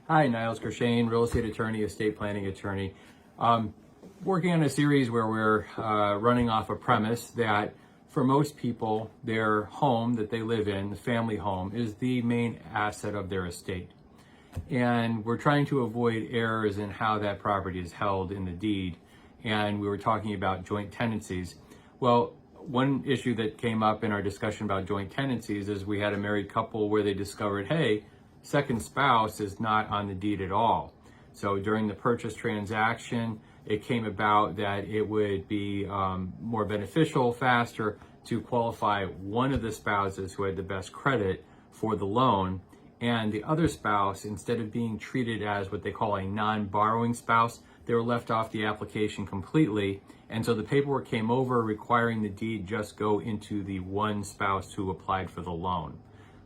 Hi, Niles Gershane, real estate attorney, estate planning attorney. Working on a series where we're running off a premise that for most people, their home that they live in, the family home, is the main asset of their estate. And we're trying to avoid errors in how that property is held in the deed. And we were talking about joint tenancies. Well, one issue that came up in our discussion about joint tenancies is we had a married couple where they discovered, hey, second spouse is not on the deed at all. So during the purchase transaction, it came about that it would be more beneficial, faster to qualify one of the spouses who had the best credit for the loan, and the other spouse, instead of being treated as what they call a non-borrowing spouse, they were left off the application completely. And so the paperwork came over requiring the deed just go into the one spouse who applied for the loan.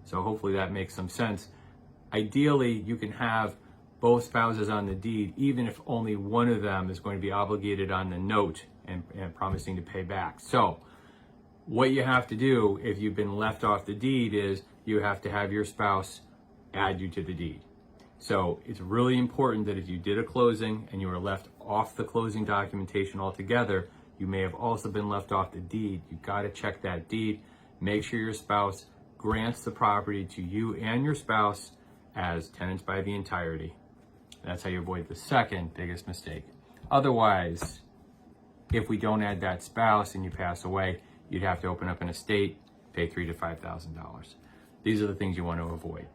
So hopefully that makes some sense. Ideally, you can have both spouses on the deed, even if only one of them is going to be obligated on the note and promising to pay back. So what you have to do if you've been left off the deed is you have to have your spouse add you to the deed. So it's really important that if you did a closing and you were left off the closing documentation altogether, you may have also been left off the deed. You've got to check that deed. Make sure your spouse grants the property to you and your spouse as tenants by the entirety. That's how you avoid the second biggest mistake. Otherwise, if we don't add that spouse and you pass away, you'd have to open up an estate, pay $3,000 to $5,000. These are the things you want to avoid.